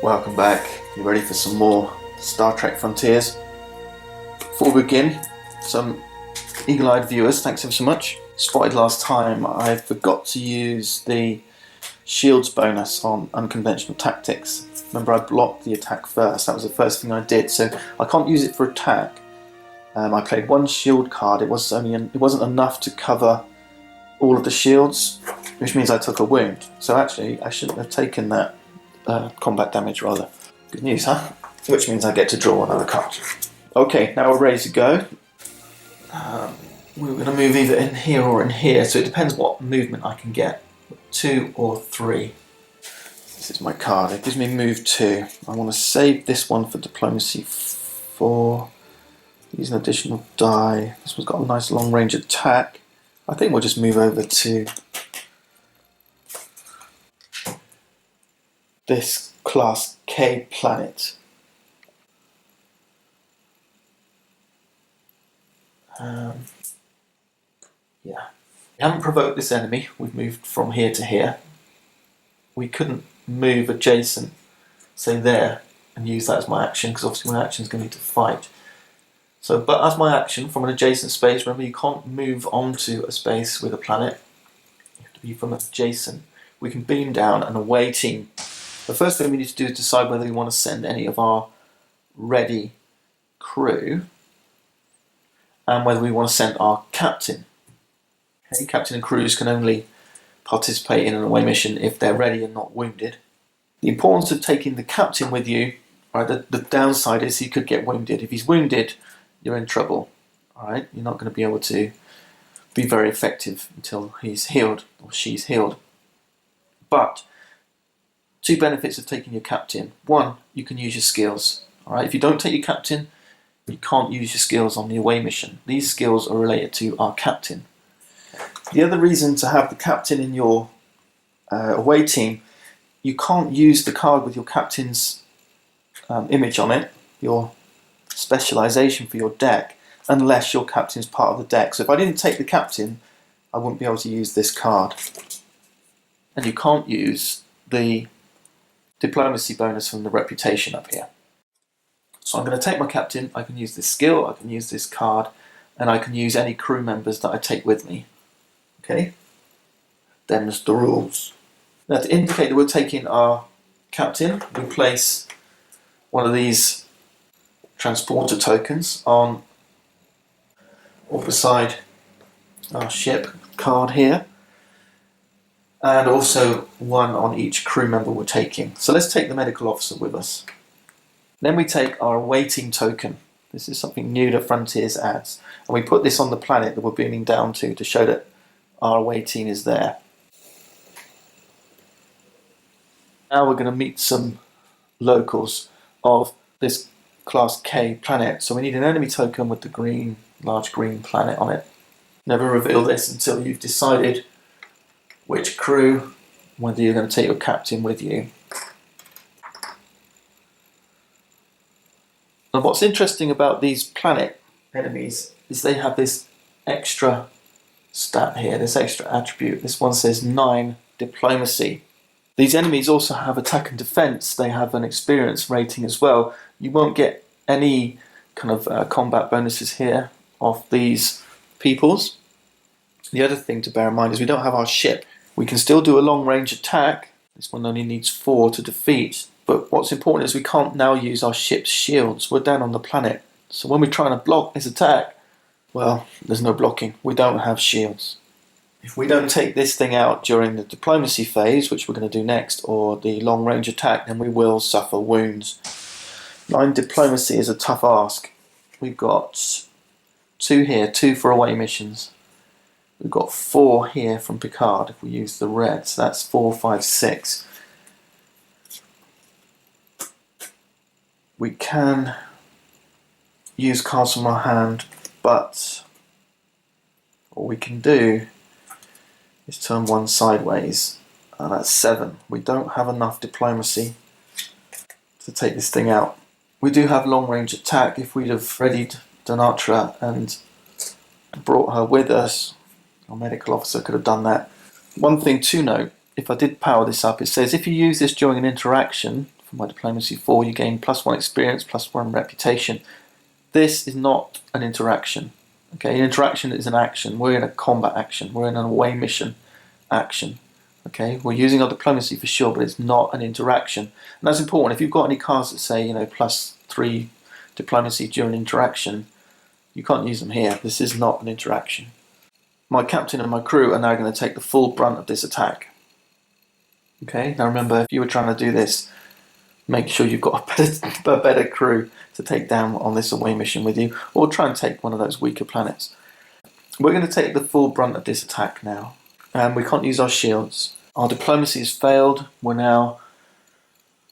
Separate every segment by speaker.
Speaker 1: Welcome back. You ready for some more Star Trek Frontiers? Before we begin, some eagle-eyed viewers, thanks ever so much. Spotted last time I forgot to use the shields bonus on unconventional tactics. Remember, I blocked the attack first. That was the first thing I did, so I can't use it for attack. I played one shield card. It wasn't enough to cover all of the shields, which means I took a wound. So actually, I shouldn't have taken that combat damage, rather. Good news, huh? Which means I get to draw another card. Okay, now we're ready to go. We're going to move either in here or in here, so it depends what movement I can get. 2 or 3. This is my card. It gives me move 2. I want to save this one for diplomacy 4. Use an additional die. This one's got a nice long range attack. I think we'll just move over to this class K planet. Yeah. We haven't provoked this enemy. We've moved from here to here. We couldn't move adjacent, say there, and use that as my action, because obviously my action is going to need to fight. So, but as my action from an adjacent space, remember you can't move onto a space with a planet. You have to be from adjacent. We can beam down an away team. The first thing we need to do is decide whether we want to send any of our ready crew and whether we want to send our captain. Okay, captain and crews can only participate in an away mission if they're ready and not wounded. The importance of taking the captain with you, right, the downside is he could get wounded. If he's wounded, you're in trouble. Alright, you're not going to be able to be very effective until he's healed or she's healed. But 2 benefits of taking your captain. 1, you can use your skills. Alright, if you don't take your captain, you can't use your skills on the away mission. These skills are related to our captain. The other reason to have the captain in your away team, you can't use the card with your captain's image on it, your specialization for your deck, unless your captain's part of the deck. So if I didn't take the captain, I wouldn't be able to use this card. And you can't use the diplomacy bonus from the reputation up here. So I'm going to take my captain, I can use this skill, I can use this card, and I can use any crew members that I take with me. Okay? Them's the rules. Now to indicate that we're taking our captain, we place one of these transporter tokens on or beside our ship card here, and also one on each crew member we're taking. So let's take the medical officer with us. Then we take our awaiting token. This is something new that Frontiers adds, and we put this on the planet that we're beaming down to show that our awaiting is there. Now we're going to meet some locals of this Class K planet. So we need an enemy token with the green, large green planet on it. Never reveal this until you've decided which crew, whether you're going to take your captain with you. And what's interesting about these planet enemies is they have this extra stat here, this extra attribute. This one says 9 diplomacy. These enemies also have attack and defense. They have an experience rating as well. You won't get any kind of combat bonuses here of these peoples. The other thing to bear in mind is we don't have our ship. We can still do a long range attack. This one only needs 4 to defeat. But what's important is we can't now use our ship's shields. We're down on the planet. So when we're trying to block this attack, well, there's no blocking. We don't have shields. If we don't take this thing out during the diplomacy phase, which we're going to do next, or the long range attack, then we will suffer wounds. 9 diplomacy is a tough ask. We've got 2 here, 2 for away missions. We've got 4 here from Picard if we use the red, so that's 4, 5, 6. We can use cards from our hand, but what we can do is turn 1 sideways, and that's 7. We don't have enough diplomacy to take this thing out. We do have long range attack. If we'd have readied Donatra and brought her with us, our medical officer could have done that. One thing to note, if I did power this up, it says if you use this during an interaction For my diplomacy 4, you gain +1 experience, +1 reputation. This is not an interaction. Okay, an interaction is an action. We're in a combat action. We're in an away mission action. Okay, we're using our diplomacy for sure, but it's not an interaction. And that's important. If you've got any cards that say, you know, +3 diplomacy during interaction, you can't use them here. This is not an interaction. My captain and my crew are now going to take the full brunt of this attack. Okay, now remember, if you were trying to do this, make sure you've got a better crew to take down on this away mission with you, or try and take one of those weaker planets. We're going to take the full brunt of this attack now, and we can't use our shields. Our diplomacy has failed. We're now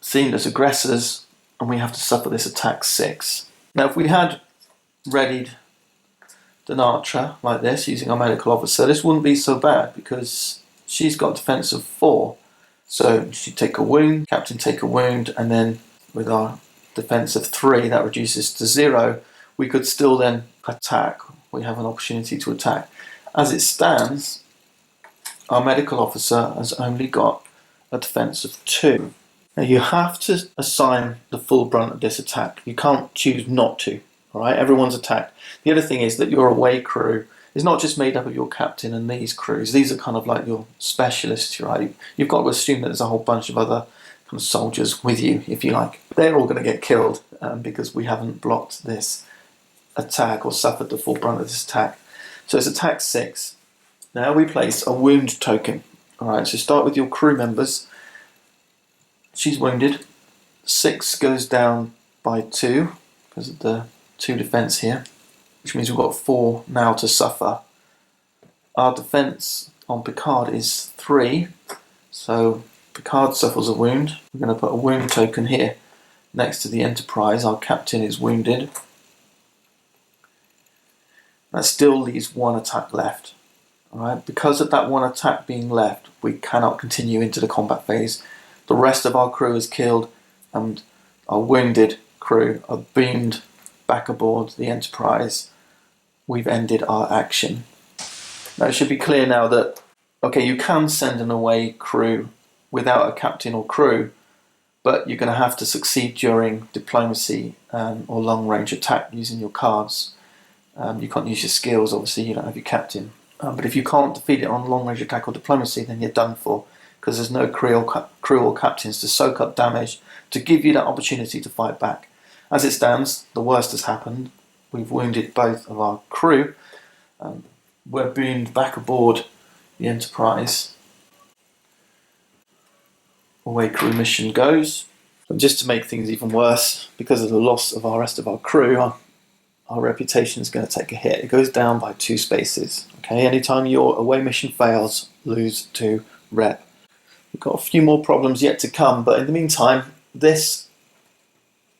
Speaker 1: seen as aggressors, and we have to suffer this attack 6. Now, if we had readied Denatra like this, using our medical officer, this wouldn't be so bad because she's got defense of 4. So she'd take a wound, captain take a wound, and then with our defense of 3, that reduces to 0. We could still then attack. We have an opportunity to attack. As it stands, our medical officer has only got a defense of 2. Now you have to assign the full brunt of this attack. You can't choose not to. All right, everyone's attacked. The other thing is that your away crew is not just made up of your captain and these crews. These are kind of like your specialists, right? You've got to assume that there's a whole bunch of other kind of soldiers with you, if you like. They're all going to get killed because we haven't blocked this attack or suffered the full brunt of this attack. So it's attack 6. Now we place a wound token. All right, so start with your crew members. She's wounded. 6 goes down by 2 because of the 2 defense here, which means we've got 4 now to suffer. Our defense on Picard is 3, so Picard suffers a wound. We're going to put a wound token here next to the Enterprise. Our captain is wounded. That still leaves 1 attack left. All right, because of that 1 attack being left, we cannot continue into the combat phase. The rest of our crew is killed, and our wounded crew are beamed back aboard the Enterprise. We've ended our action. Now it should be clear now that, okay, you can send an away crew without a captain or crew, but you're going to have to succeed during diplomacy or long range attack using your cards. You can't use your skills, obviously, you don't have your captain. But if you can't defeat it on long range attack or diplomacy, then you're done for, because there's no crew or captains to soak up damage to give you that opportunity to fight back. As it stands, the worst has happened. We've wounded both of our crew. We're beamed back aboard the Enterprise. Away crew mission goes. And just to make things even worse, because of the loss of our rest of our crew, our reputation is going to take a hit. It goes down by 2 spaces. Okay, anytime your away mission fails, lose 2 rep. We've got a few more problems yet to come, but in the meantime, this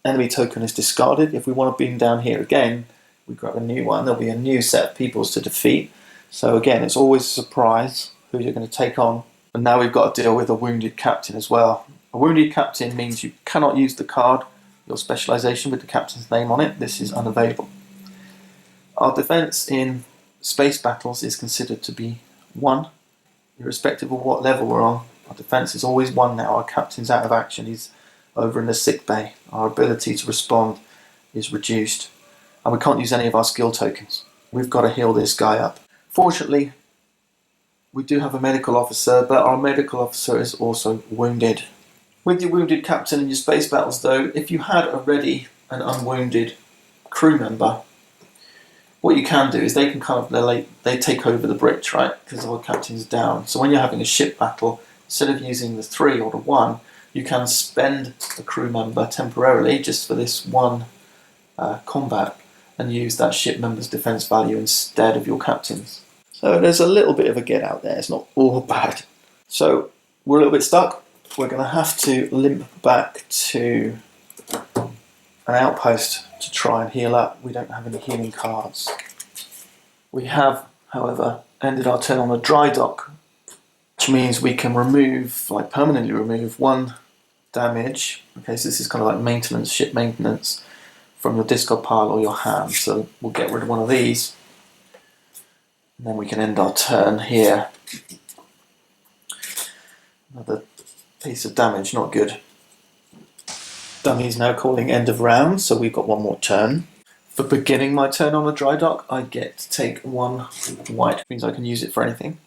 Speaker 1: enemy token is discarded. If we want to beam down here again, we grab a new one. There'll be a new set of peoples to defeat. So again, it's always a surprise who you're going to take on. And now we've got to deal with a wounded captain as well. A wounded captain means you cannot use the card, your specialization with the captain's name on it. This is unavailable. Our defense in space battles is considered to be 1, irrespective of what level we're on. Our defense is always 1 now. Our captain's out of action. He's over in the sick bay. Our ability to respond is reduced. And we can't use any of our skill tokens. We've got to heal this guy up. Fortunately, we do have a medical officer, but our medical officer is also wounded. With your wounded captain in your space battles though, if you had already an unwounded crew member, what you can do is they can kind of, they take over the bridge, right? Because our captain's down. So when you're having a ship battle, instead of using the 3 or the 1, you can spend a crew member temporarily just for this 1 combat and use that ship member's defense value instead of your captain's. So there's a little bit of a get out there. It's not all bad. So we're a little bit stuck. We're going to have to limp back to an outpost to try and heal up. We don't have any healing cards. We have, however, ended our turn on a dry dock, which means we can remove, like permanently remove 1 damage. Okay, so this is kind of like maintenance, ship maintenance, from your discard pile or your hand. So we'll get rid of 1 of these. And then we can end our turn here. Another piece of damage, not good. Dummy's now calling end of round, so we've got one more turn. For beginning my turn on a dry dock, I get to take 1 white, which means I can use it for anything.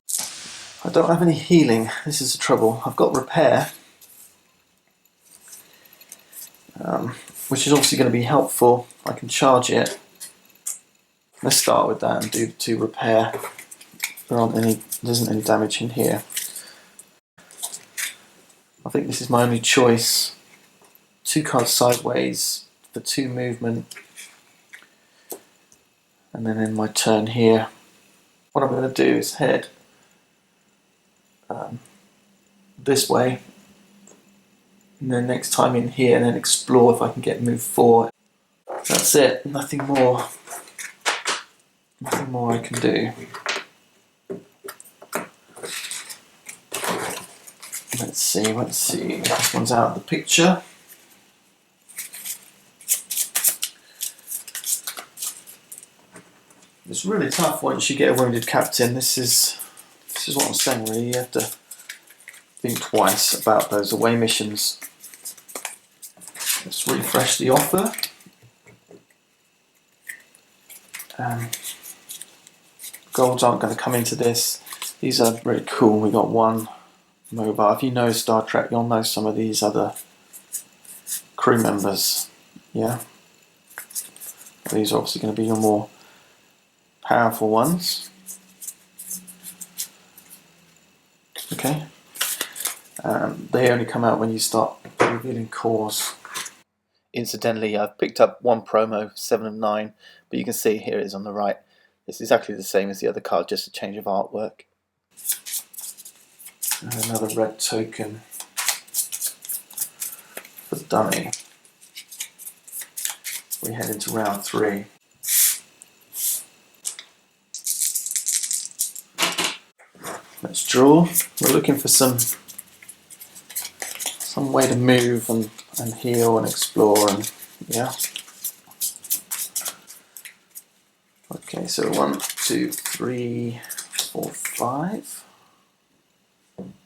Speaker 1: I don't have any healing, this is the trouble. I've got repair, which is obviously going to be helpful. I can charge it. Let's start with that and do 2 repair. There isn't any damage in here. I think this is my only choice. 2 cards sideways for 2 movement. And then in my turn here, what I'm going to do is head this way. And then next time in here, and then explore if I can get move 4. That's it, nothing more. Nothing more I can do. Let's see. This one's out of the picture. It's really tough once you get a wounded captain. This is what I'm saying really. You have to think twice about those away missions. Let's refresh the offer. Golds aren't going to come into this. These are really cool. We got 1 mobile. If you know Star Trek, you'll know some of these other crew members. Yeah. These are obviously going to be your more powerful ones. Okay. They only come out when you start revealing cores. Incidentally, I've picked up 1 promo, 7 of 9, but you can see here it is on the right. It's exactly the same as the other card, just a change of artwork. And another red token for Dummy. We head into round 3. Let's draw. We're looking for some way to move and heal and explore and yeah. Okay, so 1, 2, 3, 4, 5.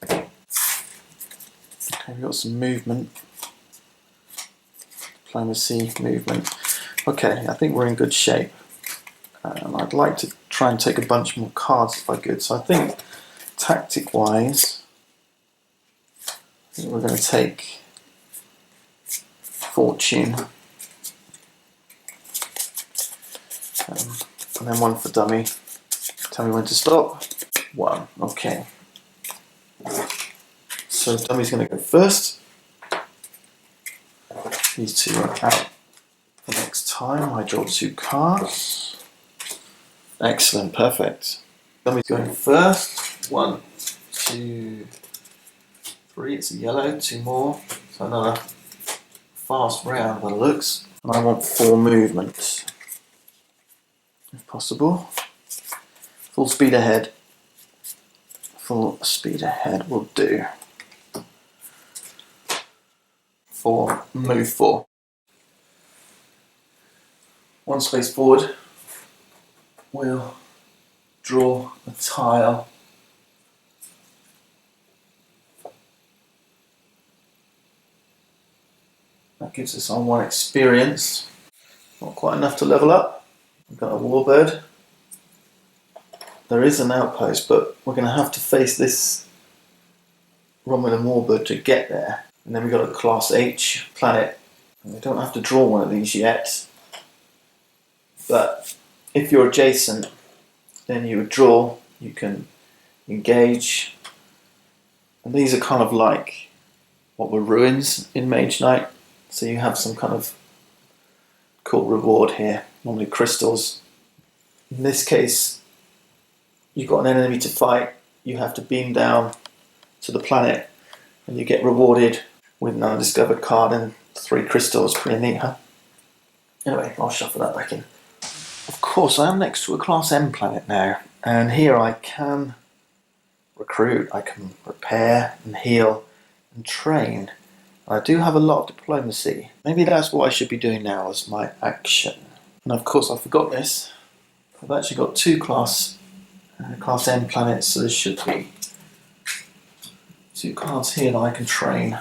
Speaker 1: Okay, we've got some movement. Diplomacy, movement. Okay, I think we're in good shape. I'd like to try and take a bunch more cards if I could. So I think tactic-wise, I think we're going to take Fortune. And then 1 for Dummy. Tell me when to stop. 1. Okay. So Dummy's going to go first. These 2 are out for next time. I draw 2 cards. Excellent, perfect. Dummy's going first. 1, 2, 3. It's a yellow. 2 more. So another fast round by the looks. And I want 4 movement, if possible. Full speed ahead. Full speed ahead will do. 4, move 4. 1 space forward. We'll draw a tile. That gives us our 1 experience. Not quite enough to level up. We've got a warbird. There is an outpost, but we're going to have to face this Romulan warbird to get there. And then we've got a Class H planet. And we don't have to draw one of these yet. But if you're adjacent, then you would draw, you can engage. And these are kind of like what were ruins in Mage Knight. So you have some kind of cool reward here. Normally crystals. In this case, you've got an enemy to fight, you have to beam down to the planet and you get rewarded with an undiscovered card and 3 crystals. Pretty neat, huh? Anyway, I'll shuffle that back in. Of course, I am next to a Class M planet now, and here I can recruit, I can repair and heal and train. I do have a lot of diplomacy. Maybe that's what I should be doing now as my action. And of course I forgot this. I've actually got 2 Class M planets, so there should be 2 cards here that I can train.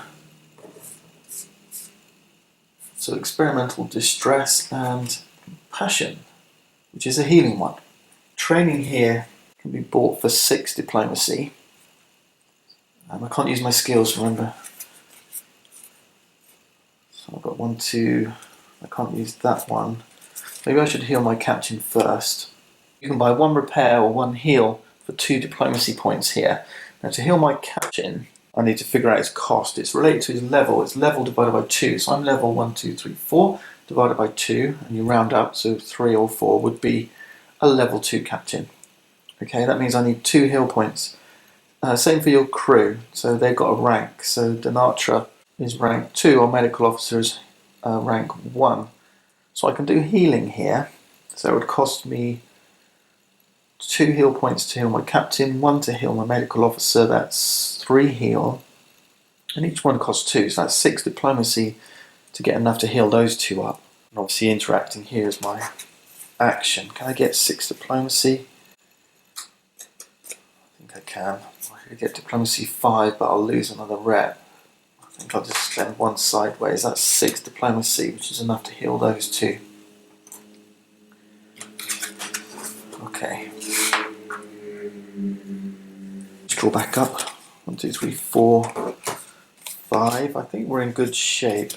Speaker 1: So experimental distress and passion, which is a healing one. Training here can be bought for 6 diplomacy. I can't use my skills, remember. So I've got 1, 2, I can't use that one. Maybe I should heal my captain first. You can buy 1 repair or 1 heal for 2 diplomacy points here. Now to heal my captain, I need to figure out its cost. It's related to his level. It's level divided by 2. So I'm level 1, 2, 3, 4 divided by 2, and you round up, so 3 or 4 would be a level 2 captain. Okay, that means I need 2 heal points. Same for your crew, so they've got a rank. So Denatra is rank 2, or medical officer is rank 1. So I can do healing here. So it would cost me 2 heal points to heal my captain, 1 to heal my medical officer, that's 3 heal. And each one costs 2, so that's 6 diplomacy to get enough to heal those 2 up. And obviously interacting here is my action. Can I get 6 diplomacy? I think I can. I could get diplomacy 5, but I'll lose another rep. I think I'll just spend 1 sideways. That's 6 diplomacy, which is enough to heal those 2. Okay. Draw back up. 1, 2, 3, 4, 5. I think we're in good shape.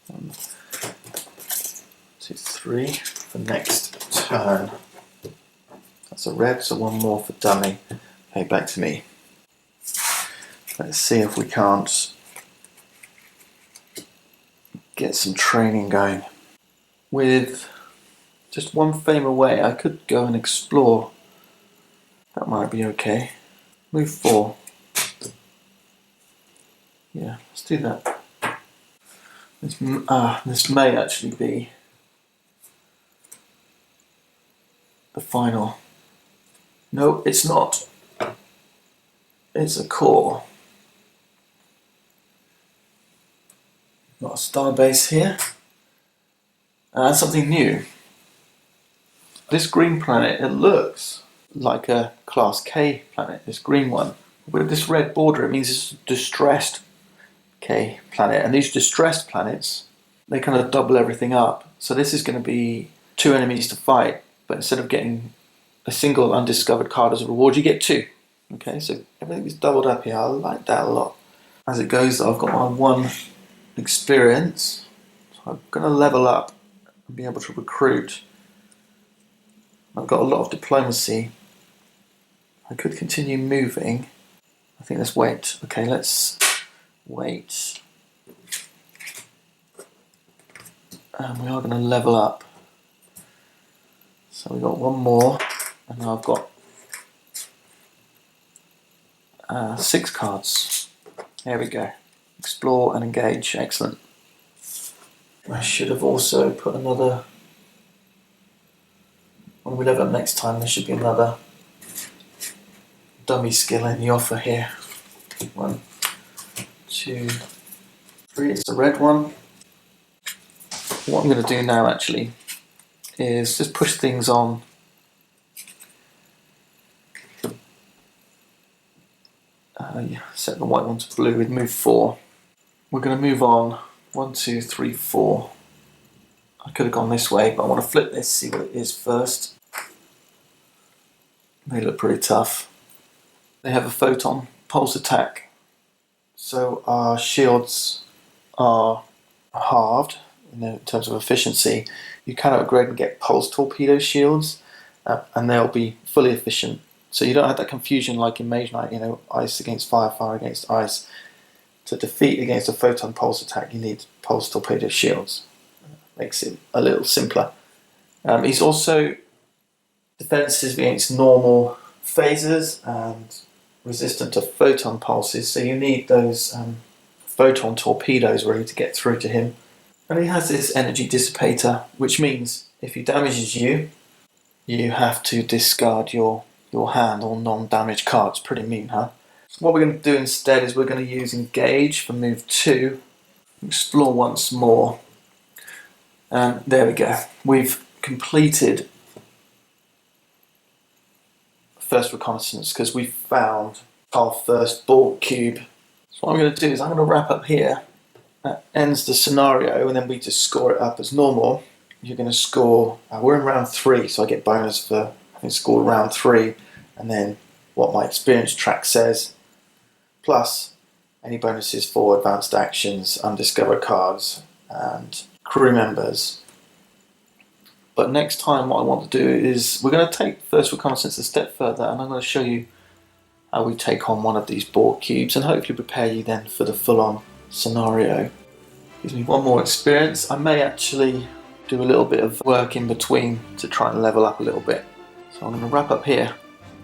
Speaker 1: 1, 2, 3 for next turn. That's a red, so 1 more for dummy. Okay, back to me. Let's see if we can't get some training going. With just 1 fame away, I could go and explore. That might be okay. Move 4. Yeah, let's do that. This may actually be the final. No, it's not. It's a core. Got a star base here. And something new. This green planet, it looks like a Class K planet, this green one. With this red border, it means it's a distressed K planet. And these distressed planets, they kind of double everything up. So this is going to be 2 enemies to fight, but instead of getting a single undiscovered card as a reward, you get 2. Okay, so everything is doubled up here. I like that a lot. As it goes, I've got my 1 experience. So I'm going to level up and be able to recruit. I've got a lot of diplomacy. I could continue moving. I think let's wait. Okay, let's wait. And we are going to level up. So we've got 1 more, and now I've got 6 cards. There we go. Explore and engage. Excellent. I should have also put another. When we level up next time, there should be another dummy skill in the offer here. 1, 2, 3. It's the red one. What I'm going to do now actually is just push things on. Set the white one to blue with move 4. We're going to move on 1, 2, 3, 4. I could have gone this way, but I want to flip this, see what it is first. They look pretty tough. They have a photon pulse attack, so our shields are halved in terms of efficiency. You can upgrade and get pulse torpedo shields, and they'll be fully efficient. So you don't have that confusion like in Mage Knight, ice against fire, fire against ice. To defeat against a photon pulse attack, you need pulse torpedo shields. Makes it a little simpler. He's also defensive against normal phasers and resistant to photon pulses, so you need those photon torpedoes really to get through to him. And he has this energy dissipator, which means if he damages you, you have to discard your hand or non-damage cards. Pretty mean, huh? So what we're going to do instead is we're going to use engage for move 2, explore once more, and there we go. We've completed first reconnaissance because we found our first ball cube. So what I'm going to do is I'm going to wrap up here that ends the scenario, and then we just score it up as normal. You're going to score, we're in round 3, so I get bonus for having scored round 3, and then what my experience track says, plus any bonuses for advanced actions, undiscovered cards, and crew members. But next time what I want to do is, we're going to take First Reconnaissance a step further, and I'm going to show you how we take on one of these board cubes, and hopefully prepare you then for the full-on scenario. Gives me one more experience. I may actually do a little bit of work in between to try and level up a little bit. So I'm going to wrap up here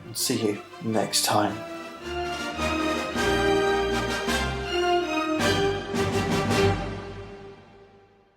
Speaker 1: and see you next time.